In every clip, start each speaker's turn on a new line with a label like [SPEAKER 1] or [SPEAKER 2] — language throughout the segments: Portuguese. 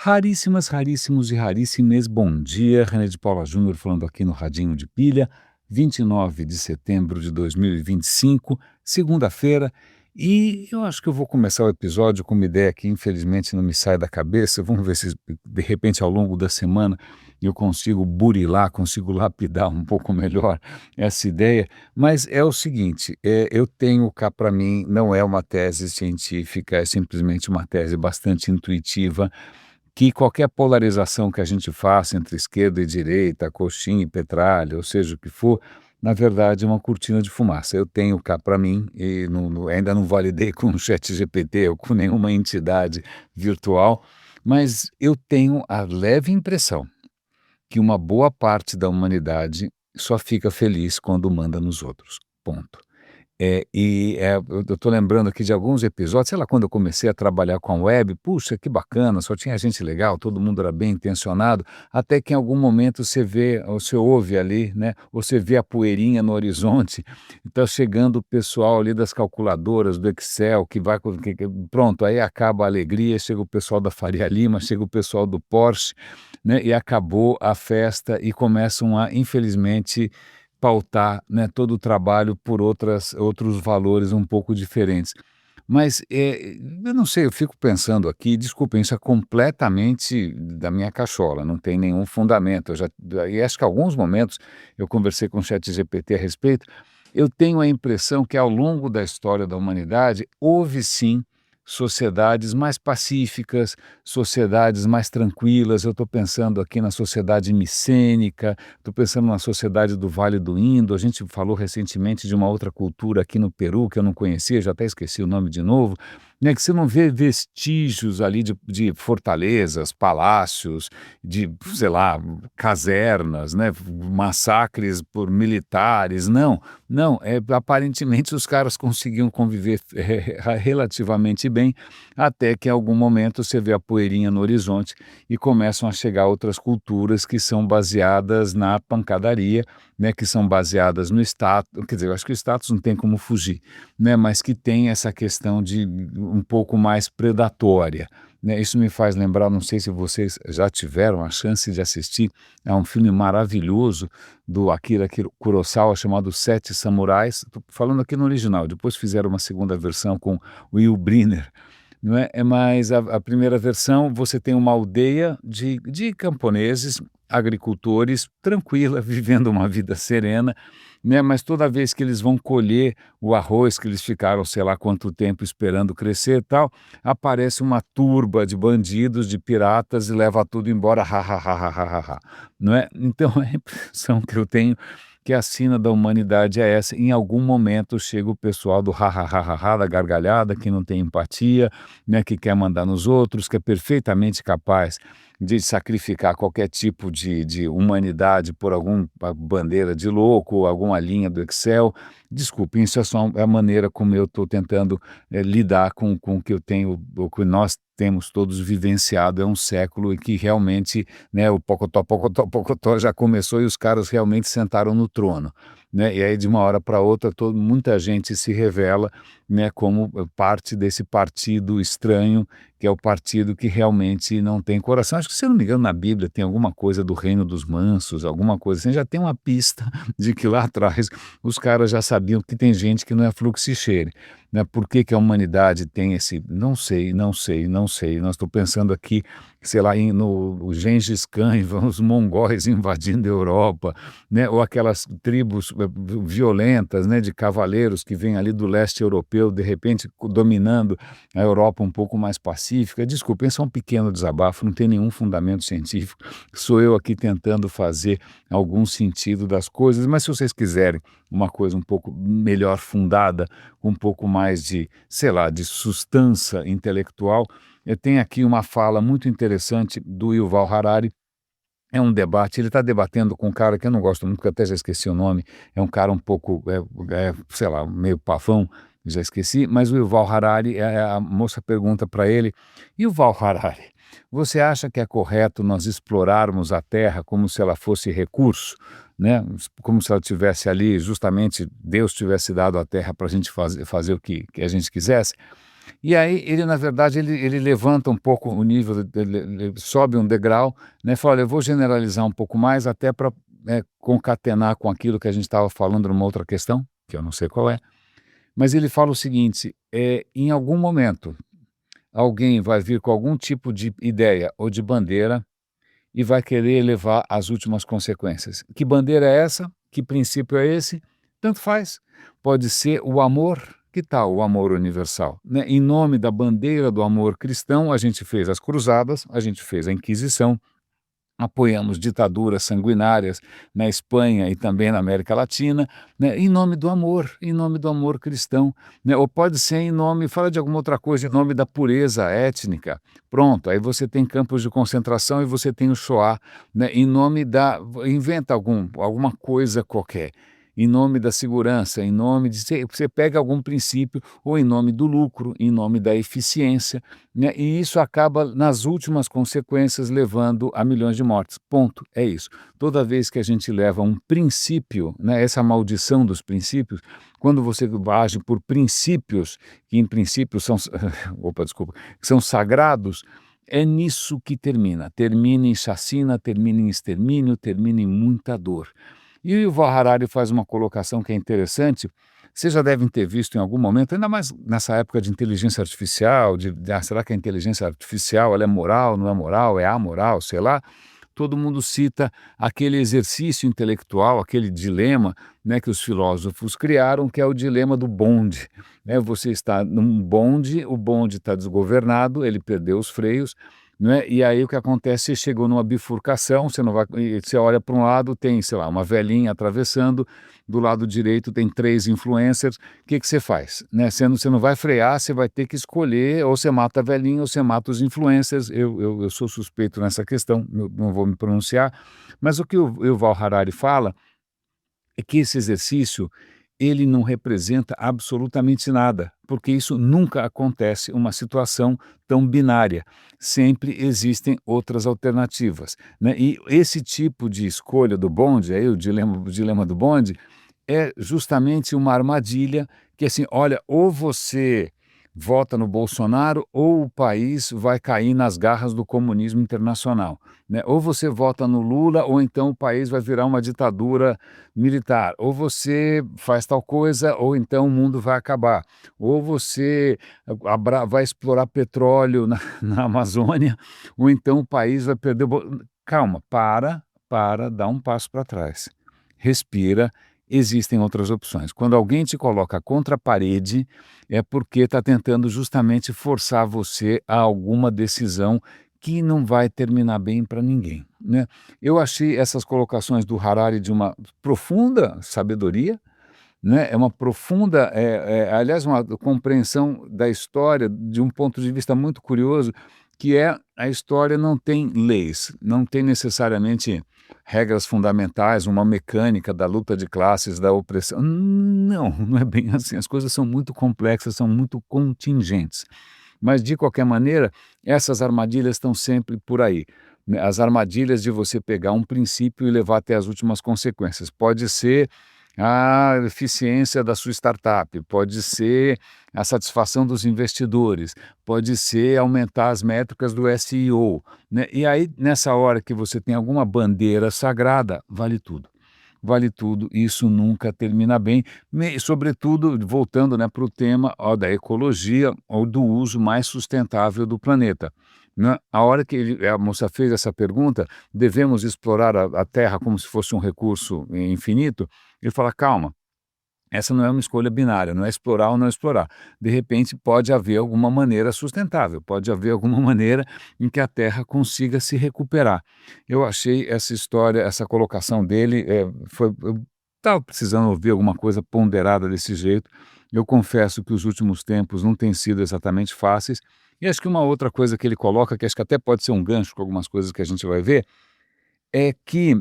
[SPEAKER 1] Raríssimas, raríssimos e raríssimes bom dia, René de Paula Júnior falando aqui no Radinho de Pilha, 29 de setembro de 2025, segunda-feira, e eu acho que eu vou começar o episódio com uma ideia que infelizmente não me sai da cabeça, vamos ver se de repente ao longo da semana eu consigo burilar, consigo lapidar um pouco melhor essa ideia, mas é o seguinte, eu tenho cá para mim, não é uma tese científica, é simplesmente uma tese bastante intuitiva, que qualquer polarização que a gente faça entre esquerda e direita, coxinha e petralha, ou seja o que for, na verdade é uma cortina de fumaça. Eu tenho cá para mim, e ainda não validei com o ChatGPT ou com nenhuma entidade virtual, mas eu tenho a leve impressão que uma boa parte da humanidade só fica feliz quando manda nos outros. Ponto. Eu estou lembrando aqui de alguns episódios, sei lá, quando eu comecei a trabalhar com a web, puxa, que bacana, só tinha gente legal, todo mundo era bem intencionado, até que em algum momento você vê, ou você ouve ali, né, ou você vê a poeirinha no horizonte, está chegando o pessoal ali das calculadoras, do Excel, pronto, aí acaba a alegria, chega o pessoal da Faria Lima, chega o pessoal do Porsche, né, e acabou a festa e começam a, infelizmente, pautar, né, todo o trabalho por outros valores um pouco diferentes. Mas, eu não sei, eu fico pensando aqui, desculpem, isso é completamente da minha cachola, não tem nenhum fundamento. E acho que em alguns momentos eu conversei com o ChatGPT a respeito, eu tenho a impressão que ao longo da história da humanidade houve sim sociedades mais pacíficas, sociedades mais tranquilas. Eu estou pensando aqui na sociedade micênica, estou pensando na sociedade do Vale do Indo. A gente falou recentemente de uma outra cultura aqui no Peru que eu não conhecia, já até esqueci o nome de novo, né, que você não vê vestígios ali de fortalezas, palácios, de, sei lá, casernas, né, massacres por militares. Não, não, aparentemente os caras conseguiam conviver relativamente bem, até que em algum momento você vê a poeirinha no horizonte e começam a chegar outras culturas que são baseadas na pancadaria, né, que são baseadas no status, quer dizer, eu acho que o status não tem como fugir, né, mas que tem essa questão de um pouco mais predatória, né. Isso me faz lembrar, não sei se vocês já tiveram a chance de assistir a um filme maravilhoso do Akira Kurosawa chamado Sete Samurais, estou falando aqui no original, depois fizeram uma segunda versão com Will Brynner, não é? Mas a primeira versão, você tem uma aldeia de camponeses, agricultores, tranquila, vivendo uma vida serena, né, mas toda vez que eles vão colher o arroz que eles ficaram sei lá quanto tempo esperando crescer e tal, aparece uma turba de bandidos, de piratas e leva tudo embora, ha, ha, ha, ha, ha, ha, ha, não é? Então a impressão que eu tenho que a sina da humanidade é essa, em algum momento chega o pessoal do ha, ha, ha, ha, ha, da gargalhada, que não tem empatia, né, que quer mandar nos outros, que é perfeitamente capaz de sacrificar qualquer tipo de humanidade por alguma bandeira de louco, alguma linha do Excel. Desculpe, isso é só a maneira como eu estou tentando lidar com o que eu tenho, o que nós temos todos vivenciado. É um século em que realmente, né, o pocotó, pocotó, pocotó já começou e os caras realmente sentaram no trono, né? E aí de uma hora para outra muita gente se revela, né, como parte desse partido estranho, que é o partido que realmente não tem coração. Acho que, se eu não me engano, na Bíblia tem alguma coisa do reino dos mansos, alguma coisa assim, já tem uma pista de que lá atrás os caras já sabiam que tem gente que não é fluxo e cheire, né? Por que que a humanidade tem esse, não sei, não sei, não sei. Nós estou pensando aqui, sei lá, no Gengis Khan, os mongóis invadindo a Europa, né? Ou aquelas tribos violentas, né, de cavaleiros que vêm ali do leste europeu, de repente dominando a Europa um pouco mais pacífica. Desculpem, esse é um pequeno desabafo, não tem nenhum fundamento científico, sou eu aqui tentando fazer algum sentido das coisas, mas se vocês quiserem uma coisa um pouco melhor fundada, um pouco mais de, sei lá, de sustância intelectual, eu tenho aqui uma fala muito interessante do Yuval Harari. É um debate, ele está debatendo com um cara que eu não gosto muito, que eu até já esqueci o nome, é um cara um pouco, sei lá, meio pavão, já esqueci, mas o Yuval Harari, a moça pergunta para ele: Yuval Harari, você acha que é correto nós explorarmos a terra como se ela fosse recurso, né? Como se ela tivesse ali, justamente Deus tivesse dado a terra para a gente fazer o que a gente quisesse? E aí ele, na verdade, ele levanta um pouco o nível, ele sobe um degrau, né, fala: "Olha, eu vou generalizar um pouco mais até para concatenar com aquilo que a gente estava falando numa outra questão", que eu não sei qual é, mas ele fala o seguinte, em algum momento, alguém vai vir com algum tipo de ideia ou de bandeira e vai querer levar às últimas consequências. Que bandeira é essa? Que princípio é esse? Tanto faz. Pode ser o amor. Que tal o amor universal? Né? Em nome da bandeira do amor cristão, a gente fez as cruzadas, a gente fez a Inquisição, apoiamos ditaduras sanguinárias na Espanha e também na América Latina, né, em nome do amor cristão, né, ou pode ser em nome, fala de alguma outra coisa, em nome da pureza étnica. Pronto, aí você tem campos de concentração e você tem o Shoah, né, em nome da, inventa alguma coisa qualquer. Em nome da segurança, em nome de. Você pega algum princípio, ou em nome do lucro, em nome da eficiência, né, e isso acaba, nas últimas consequências, levando a milhões de mortes. Ponto. É isso. Toda vez que a gente leva um princípio, né, essa maldição dos princípios, quando você age por princípios, que em princípio são, opa, desculpa, que são sagrados, é nisso que termina. Termina em chacina, termina em extermínio, termina em muita dor. E o Yuval Harari faz uma colocação que é interessante. Vocês já devem ter visto em algum momento, ainda mais nessa época de inteligência artificial, será que a inteligência artificial ela é moral, não é moral, é amoral, sei lá. Todo mundo cita aquele exercício intelectual, aquele dilema, né, que os filósofos criaram, que é o dilema do bonde. Né? Você está num bonde, o bonde está desgovernado, ele perdeu os freios, né? E aí o que acontece? Você chegou numa bifurcação, você não vai, e você olha para um lado, tem, sei lá, uma velhinha atravessando, do lado direito tem 3 influencers, o que que você faz? Né? Você não vai frear, você vai ter que escolher, ou você mata a velhinha ou você mata os influencers. Eu sou suspeito nessa questão, eu não vou me pronunciar, mas o que o Yuval Harari fala é que esse exercício ele não representa absolutamente nada, porque isso nunca acontece uma situação tão binária. Sempre existem outras alternativas, né? E esse tipo de escolha do bonde, aí o dilema do bonde, é justamente uma armadilha que assim, olha, ou você vota no Bolsonaro ou o país vai cair nas garras do comunismo internacional, né? Ou você vota no Lula ou então o país vai virar uma ditadura militar. Ou você faz tal coisa ou então o mundo vai acabar. Ou você vai explorar petróleo na Amazônia ou então o país vai perder Calma, dá um passo para trás. Respira. Existem outras opções. Quando alguém te coloca contra a parede, é porque está tentando justamente forçar você a alguma decisão que não vai terminar bem para ninguém, né. Eu achei essas colocações do Harari de uma profunda sabedoria, né, é uma profunda, aliás, uma compreensão da história de um ponto de vista muito curioso, que é a história não tem leis, não tem necessariamente regras fundamentais, uma mecânica da luta de classes, da opressão. Não, não é bem assim, as coisas são muito complexas, são muito contingentes. Mas, de qualquer maneira, essas armadilhas estão sempre por aí, né, as armadilhas de você pegar um princípio e levar até as últimas consequências. Pode ser a eficiência da sua startup, pode ser a satisfação dos investidores, pode ser aumentar as métricas do SEO, né? E aí, nessa hora que você tem alguma bandeira sagrada, vale tudo. Vale tudo, isso nunca termina bem, sobretudo, voltando, né, para o tema da ecologia ou do uso mais sustentável do planeta. Né? A hora que a moça fez essa pergunta, devemos explorar a Terra como se fosse um recurso infinito? Ele fala, calma, essa não é uma escolha binária, não é explorar ou não explorar. De repente, pode haver alguma maneira sustentável, pode haver alguma maneira em que a Terra consiga se recuperar. Eu achei essa história, essa colocação dele, eu estava precisando ouvir alguma coisa ponderada desse jeito. Eu confesso que os últimos tempos não têm sido exatamente fáceis. E acho que uma outra coisa que ele coloca, que acho que até pode ser um gancho com algumas coisas que a gente vai ver, é que,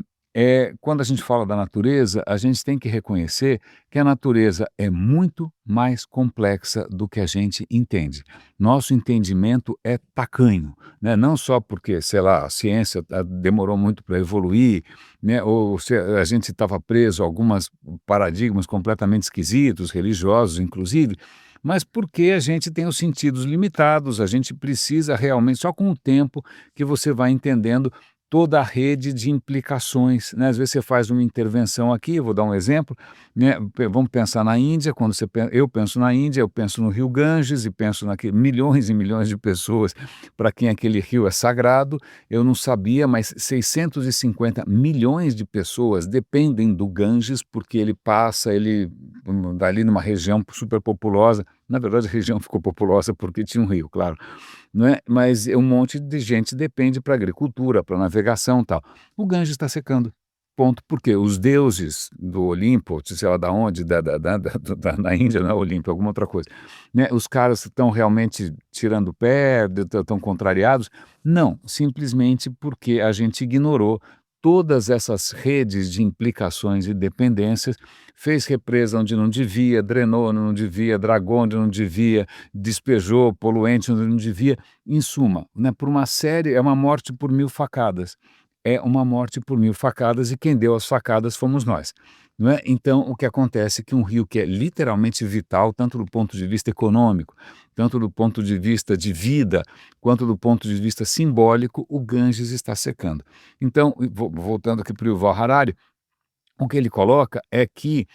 [SPEAKER 1] quando a gente fala da natureza, a gente tem que reconhecer que a natureza é muito mais complexa do que a gente entende. Nosso entendimento é tacanho, né, não só porque, sei lá, a ciência demorou muito para evoluir, né, ou se a gente estava preso a algumas paradigmas completamente esquisitos, religiosos inclusive, mas porque a gente tem os sentidos limitados, a gente precisa realmente só com o tempo que você vai entendendo toda a rede de implicações, né. Às vezes você faz uma intervenção aqui, eu vou dar um exemplo, né, vamos pensar na Índia, quando eu penso na Índia, eu penso no rio Ganges e penso naque milhões e milhões de pessoas para quem aquele rio é sagrado. Eu não sabia, mas 650 milhões de pessoas dependem do Ganges, porque ele passa, dali numa região super populosa. Na verdade, a região ficou populosa porque tinha um rio, claro, não é, mas um monte de gente depende para agricultura, para navegação, e tal. O Ganges está secando. Ponto. Porque os deuses do Olimpo, sei lá da onde, da Índia, não é Olimpo, é alguma outra coisa, né, os caras estão realmente tirando o pé, estão contrariados? Não, simplesmente porque a gente ignorou todas essas redes de implicações e dependências, fez represa onde não devia, drenou onde não devia, dragou onde não devia, despejou poluente onde não devia. Em suma, né, por uma série é uma morte por 1000 facadas. É uma morte por 1000 facadas e quem deu as facadas fomos nós, não é. Então o que acontece é que um rio que é literalmente vital, tanto do ponto de vista econômico, tanto do ponto de vista de vida, quanto do ponto de vista simbólico, o Ganges está secando. Então, voltando aqui para o Yuval Harari, o que ele coloca é que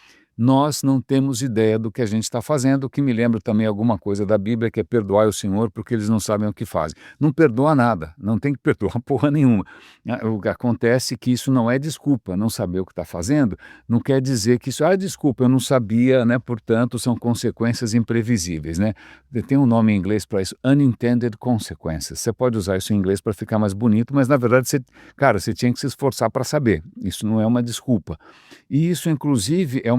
[SPEAKER 1] nós não temos ideia do que a gente está fazendo, o que me lembra também alguma coisa da Bíblia, que é perdoai o Senhor porque eles não sabem o que fazem. Não perdoa nada, não tem que perdoar porra nenhuma. O que acontece é que isso não é desculpa, não saber o que está fazendo, não quer dizer que isso, desculpa, eu não sabia, né, portanto são consequências imprevisíveis, né. Tem um nome em inglês para isso, unintended consequences. Você pode usar isso em inglês para ficar mais bonito, mas na verdade cara, você tinha que se esforçar para saber, isso não é uma desculpa. E isso inclusive é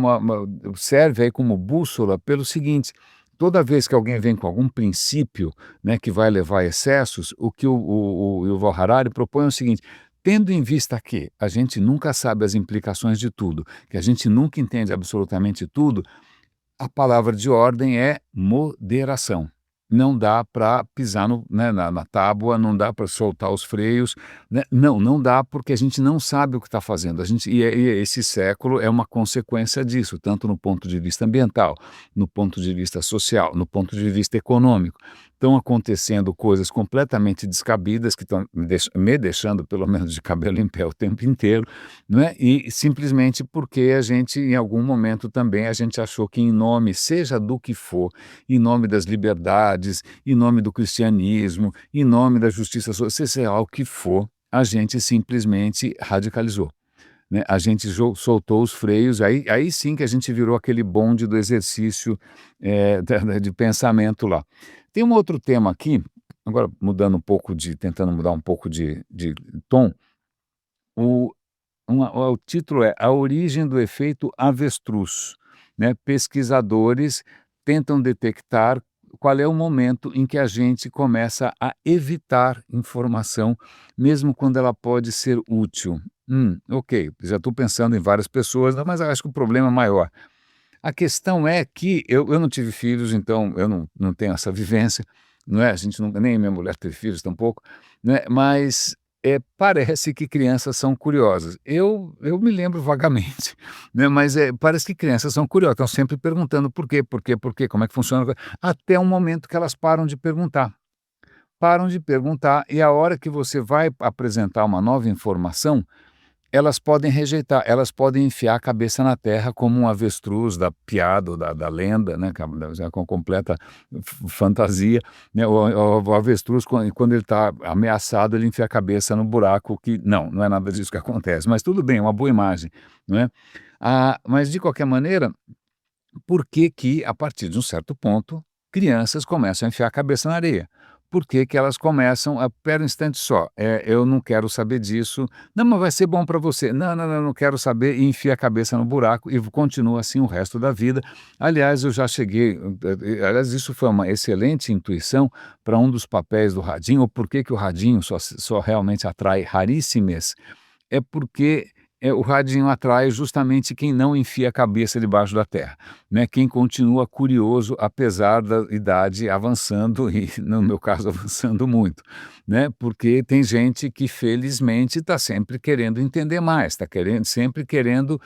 [SPEAKER 1] serve aí como bússola pelo seguinte: toda vez que alguém vem com algum princípio, né, que vai levar a excessos, o que o Yuval Harari propõe é o seguinte: tendo em vista que a gente nunca sabe as implicações de tudo, que a gente nunca entende absolutamente tudo, a palavra de ordem é moderação. Não dá para pisar na tábua, não dá para soltar os freios, né, não dá porque a gente não sabe o que está fazendo, e esse século é uma consequência disso, tanto no ponto de vista ambiental, no ponto de vista social, no ponto de vista econômico. Estão acontecendo coisas completamente descabidas que estão me deixando pelo menos de cabelo em pé o tempo inteiro, não é, e simplesmente porque a gente em algum momento também a gente achou que em nome, seja do que for, em nome das liberdades, em nome do cristianismo, em nome da justiça social, seja lá o que for, a gente simplesmente radicalizou, né, a gente soltou os freios, aí sim que a gente virou aquele bonde do exercício, de pensamento lá. Tem um outro tema aqui, agora mudando um pouco tentando mudar um pouco de tom, o o título é A Origem do Efeito Avestruz, né, pesquisadores tentam detectar qual é o momento em que a gente começa a evitar informação, mesmo quando ela pode ser útil. Ok, já estou pensando em várias pessoas, não, mas eu acho que o problema é maior. A questão é que eu não tive filhos, então eu não tenho essa vivência, não é, a gente nunca nem minha mulher teve filhos tampouco, né, mas, parece que crianças são curiosas. Eu me lembro vagamente, né, mas, parece que crianças são curiosas, estão sempre perguntando por quê, como é que funciona, até o momento que elas param de perguntar. Param de perguntar e a hora que você vai apresentar uma nova informação, elas podem rejeitar, elas podem enfiar a cabeça na terra como um avestruz da piada ou da lenda, né, já com completa fantasia, né, o avestruz quando ele está ameaçado ele enfia a cabeça no buraco que não é nada disso que acontece, mas tudo bem, é uma boa imagem, não é. Mas de qualquer maneira, por que que, a partir de um certo ponto, crianças começam a enfiar a cabeça na areia? Por que que elas começam a "espera um instante só, eu não quero saber disso", "Não, mas vai ser bom para você", "Não, não, não, não quero saber", e enfia a cabeça no buraco e continua assim o resto da vida. Aliás, eu já cheguei aliás, isso foi uma excelente intuição para um dos papéis do radinho, ou por que que o radinho só realmente atrai raríssimes, é porque o radinho atrai justamente quem não enfia a cabeça debaixo da terra, né, quem continua curioso apesar da idade avançando e, no meu caso, avançando muito, né, porque tem gente que felizmente está sempre querendo entender mais, está sempre querendo,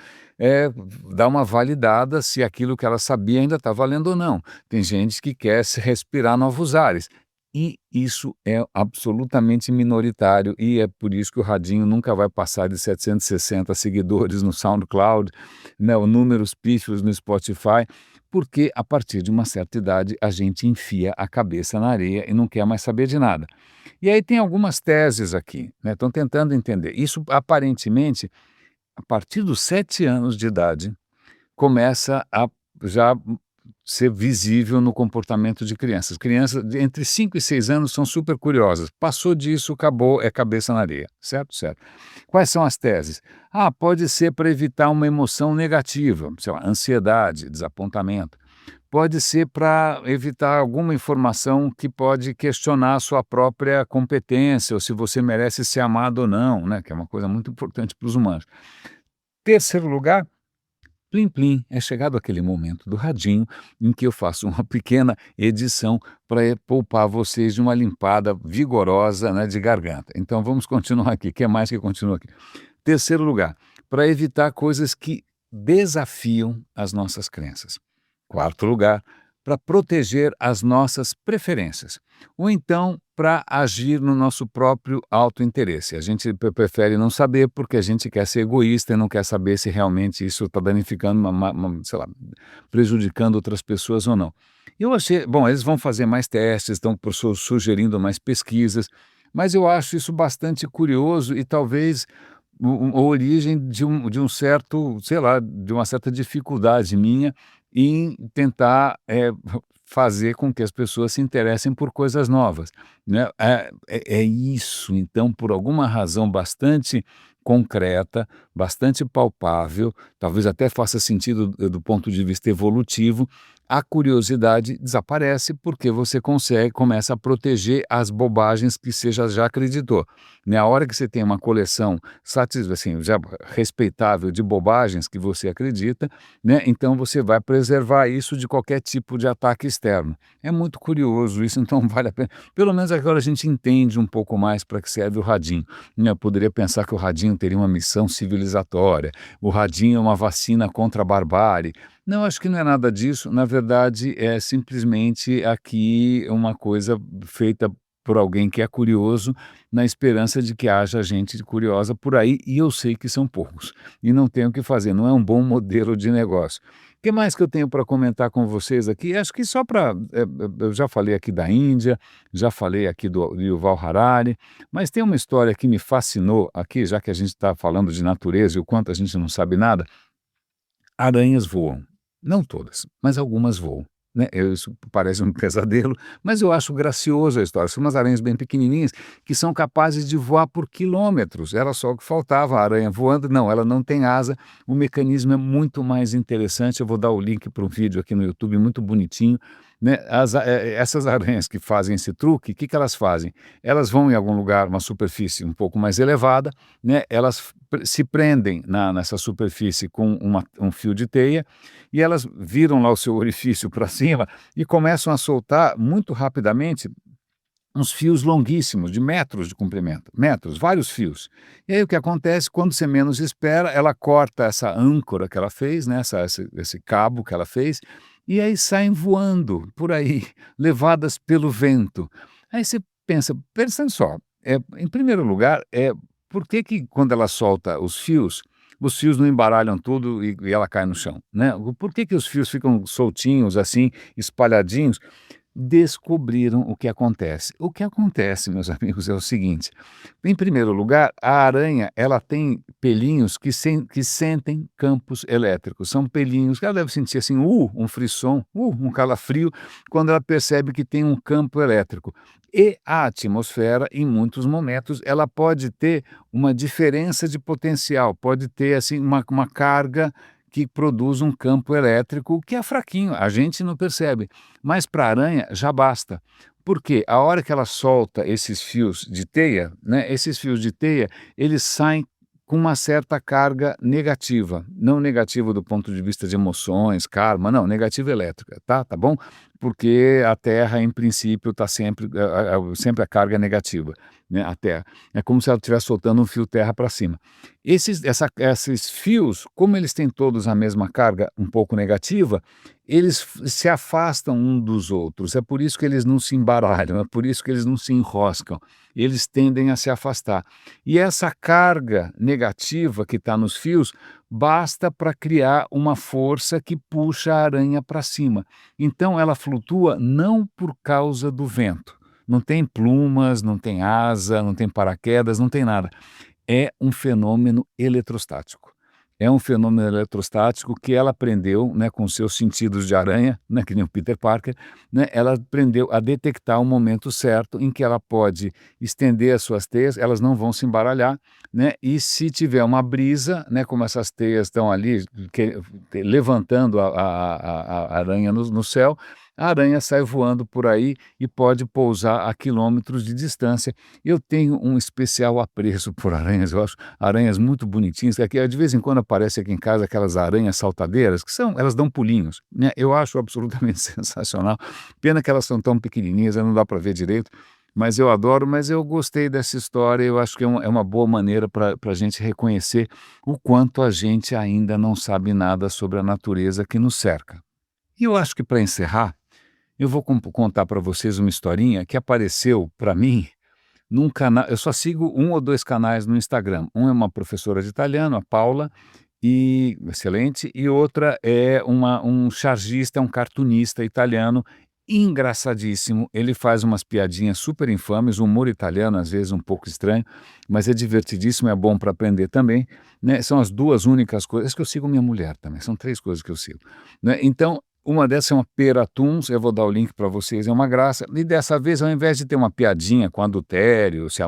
[SPEAKER 1] dar uma validada se aquilo que ela sabia ainda está valendo ou não. Tem gente que quer se respirar novos ares. E isso é absolutamente minoritário e é por isso que o radinho nunca vai passar de 760 seguidores no SoundCloud, né, o números pífios no Spotify, porque a partir de uma certa idade a gente enfia a cabeça na areia e não quer mais saber de nada. E aí tem algumas teses aqui, né, estão tentando entender. Isso aparentemente, a partir dos 7 anos de idade, começa a já ser visível no comportamento de crianças. Crianças de entre 5 e 6 anos são super curiosas. Passou disso, acabou, é cabeça na areia. Certo? Certo. Quais são as teses? Ah, pode ser para evitar uma emoção negativa, sei lá, ansiedade, desapontamento. Pode ser para evitar alguma informação que pode questionar a sua própria competência, ou se você merece ser amado ou não, né? Que é uma coisa muito importante para os humanos. Terceiro lugar, plim plim, é chegado aquele momento do radinho em que eu faço uma pequena edição para poupar vocês de uma limpada vigorosa, né, de garganta. Então vamos continuar aqui, que mais que continua aqui? Terceiro lugar, para evitar coisas que desafiam as nossas crenças. Quarto lugar, para proteger as nossas preferências. Ou então, para agir no nosso próprio autointeresse. A gente prefere não saber porque a gente quer ser egoísta e não quer saber se realmente isso está danificando, sei lá, prejudicando outras pessoas ou não. Eu achei, bom, eles vão fazer mais testes, estão sugerindo mais pesquisas, mas eu acho isso bastante curioso e talvez a origem de um certo, sei lá, de uma certa dificuldade minha em tentar, fazer com que as pessoas se interessem por coisas novas, né. É isso, então, por alguma razão bastante concreta, bastante palpável, talvez até faça sentido do ponto de vista evolutivo, a curiosidade desaparece, porque você começa a proteger as bobagens que você já acreditou, né. A hora que você tem uma coleção assim, já respeitável de bobagens que você acredita, né, então você vai preservar isso de qualquer tipo de ataque externo. É muito curioso isso, então vale a pena. Pelo menos agora a gente entende um pouco mais para que serve o radinho, né. Eu poderia pensar que o radinho teria uma missão civilizatória, o radinho é uma vacina contra a barbárie. Não, acho que não é nada disso, na verdade é simplesmente aqui uma coisa feita por alguém que é curioso, na esperança de que haja gente curiosa por aí, e eu sei que são poucos, e não tenho o que fazer, não é um bom modelo de negócio. O que mais que eu tenho para comentar com vocês aqui? Acho que só para, eu já falei aqui da Índia, já falei aqui do Yuval Harari, mas tem uma história que me fascinou aqui, já que a gente está falando de natureza e o quanto a gente não sabe nada. Aranhas voam. Não todas, mas algumas voam, né. Isso parece um pesadelo, mas eu acho gracioso a história. São umas aranhas bem pequenininhas que são capazes de voar por quilômetros. Era só o que faltava, a aranha voando. Não, ela não tem asa. O mecanismo é muito mais interessante. Eu vou dar o link para um vídeo aqui no YouTube muito bonitinho, né. Essas aranhas que fazem esse truque, o que que elas fazem? Elas vão em algum lugar, uma superfície um pouco mais elevada, né, elas se prendem nessa superfície com um fio de teia, e elas viram lá o seu orifício para cima e começam a soltar muito rapidamente uns fios longuíssimos, de metros de comprimento, metros, vários fios. E aí o que acontece, quando você menos espera, ela corta essa âncora que ela fez, né, esse cabo que ela fez, e aí saem voando por aí, levadas pelo vento. Aí você pensa só, em primeiro lugar, por que que quando ela solta os fios não embaralham tudo e ela cai no chão, né? Por que que os fios ficam soltinhos assim, espalhadinhos? Descobriram o que acontece. O que acontece, meus amigos, é o seguinte: em primeiro lugar, a aranha ela tem pelinhos que sentem campos elétricos. São pelinhos que ela deve sentir assim, um frisson, um calafrio, quando ela percebe que tem um campo elétrico. E a atmosfera, em muitos momentos, ela pode ter uma diferença de potencial, pode ter assim uma carga que produz um campo elétrico que é fraquinho, a gente não percebe, mas para a aranha já basta. Porque a hora que ela solta esses fios de teia, né, esses fios de teia, eles saem com uma certa carga negativa, não negativa do ponto de vista de emoções, karma, não, negativa elétrica, tá bom? Porque a Terra, em princípio, está sempre, sempre a carga é negativa, né, a Terra. É como se ela estivesse soltando um fio terra para cima. Esses fios, como eles têm todos a mesma carga um pouco negativa, eles se afastam um dos outros, é por isso que eles não se embaralham, é por isso que eles não se enroscam, eles tendem a se afastar. E essa carga negativa que está nos fios basta para criar uma força que puxa a aranha para cima. Então ela flutua não por causa do vento. Não tem plumas, não tem asa, não tem paraquedas, não tem nada. É um fenômeno eletrostático. É um fenômeno eletrostático que ela aprendeu, né, com seus sentidos de aranha, né, que nem o Peter Parker, né, ela aprendeu a detectar o momento certo em que ela pode estender as suas teias, elas não vão se embaralhar, né, e se tiver uma brisa, né, como essas teias estão ali levantando a aranha no céu, a aranha sai voando por aí e pode pousar a quilômetros de distância. Eu tenho um especial apreço por aranhas, eu acho aranhas muito bonitinhas, que de vez em quando aparece aqui em casa aquelas aranhas saltadeiras, elas dão pulinhos, né, eu acho absolutamente sensacional. Pena que elas são tão pequenininhas, não dá para ver direito, mas eu adoro, mas eu gostei dessa história, eu acho que é uma boa maneira para a gente reconhecer o quanto a gente ainda não sabe nada sobre a natureza que nos cerca. E eu acho que para encerrar, eu vou contar para vocês uma historinha que apareceu para mim num canal. Eu só sigo um ou 2 canais no Instagram. Um é uma professora de italiano, a Paula, e excelente, e outra é um chargista, um cartunista italiano, engraçadíssimo. Ele faz umas piadinhas super infames, humor italiano, às vezes um pouco estranho, mas é divertidíssimo, é bom para aprender também, né. São as 2 únicas coisas que eu sigo minha mulher também, são 3 coisas que eu sigo, né. Então, uma dessas é uma Peratuns, eu vou dar o link para vocês, é uma graça. E dessa vez, ao invés de ter uma piadinha com adultério, se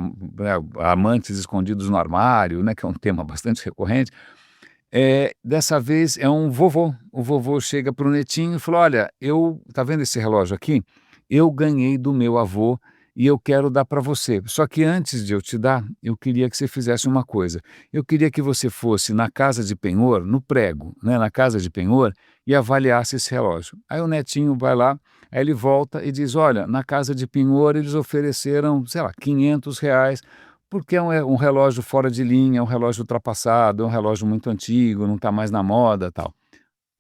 [SPEAKER 1] amantes escondidos no armário, né, que é um tema bastante recorrente, dessa vez é um vovô. O vovô chega para o netinho e fala: "Olha, tá vendo esse relógio aqui? Eu ganhei do meu avô e eu quero dar para você. Só que antes de eu te dar, eu queria que você fizesse uma coisa. Eu queria que você fosse na casa de penhor, no prego, né, na casa de penhor, e avaliasse esse relógio". Aí o netinho vai lá, aí ele volta e diz: "Olha, na casa de penhor eles ofereceram, sei lá, R$ 500, porque é um relógio fora de linha, é um relógio ultrapassado, é um relógio muito antigo, não está mais na moda, tal".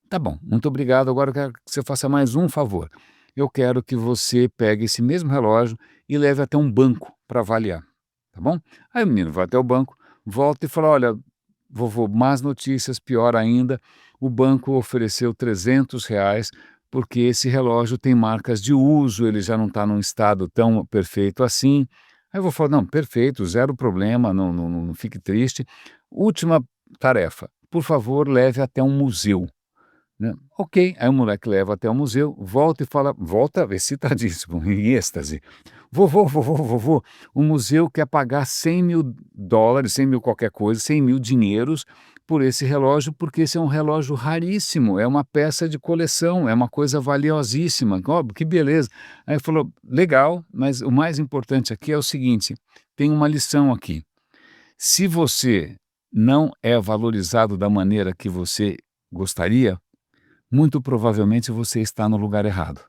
[SPEAKER 1] "Tá bom, muito obrigado, agora eu quero que você faça mais um favor. Eu quero que você pegue esse mesmo relógio e leve até um banco para avaliar, tá bom?". Aí o menino vai até o banco, volta e fala: "Olha, vovô, más notícias, pior ainda, o banco ofereceu R$ 300, porque esse relógio tem marcas de uso, ele já não está num estado tão perfeito assim". Aí eu vou falar: "Não, perfeito, zero problema, não fique triste. Última tarefa, por favor, leve até um museu", né. Ok, aí o moleque leva até o museu, volta e fala, volta excitadíssimo, em êxtase: "Vovô, vovô, vovô, o museu quer pagar US$ 100.000, 100.000 qualquer coisa, 100.000 dinheiros por esse relógio, porque esse é um relógio raríssimo, é uma peça de coleção, é uma coisa valiosíssima". Ó, que beleza. Aí ele falou: "Legal, mas o mais importante aqui é o seguinte, tem uma lição aqui. Se você não é valorizado da maneira que você gostaria, muito provavelmente você está no lugar errado,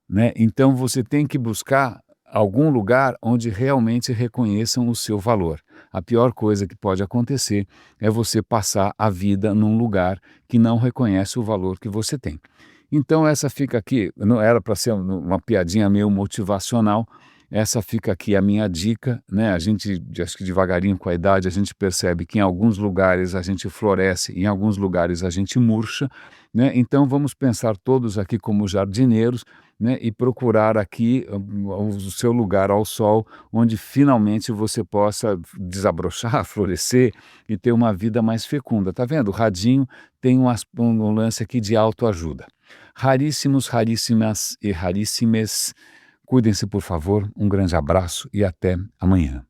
[SPEAKER 1] né. Então você tem que buscar algum lugar onde realmente reconheçam o seu valor. A pior coisa que pode acontecer é você passar a vida num lugar que não reconhece o valor que você tem". Então essa fica aqui, não era para ser uma piadinha meio motivacional, essa fica aqui a minha dica, né, a gente, acho que devagarinho com a idade, a gente percebe que em alguns lugares a gente floresce, em alguns lugares a gente murcha, né, então vamos pensar todos aqui como jardineiros, né, e procurar aqui o seu lugar ao sol, onde finalmente você possa desabrochar, florescer e ter uma vida mais fecunda. Tá vendo? O radinho tem um lance aqui de autoajuda. Raríssimos, raríssimas e raríssimes, cuidem-se, por favor, um grande abraço e até amanhã.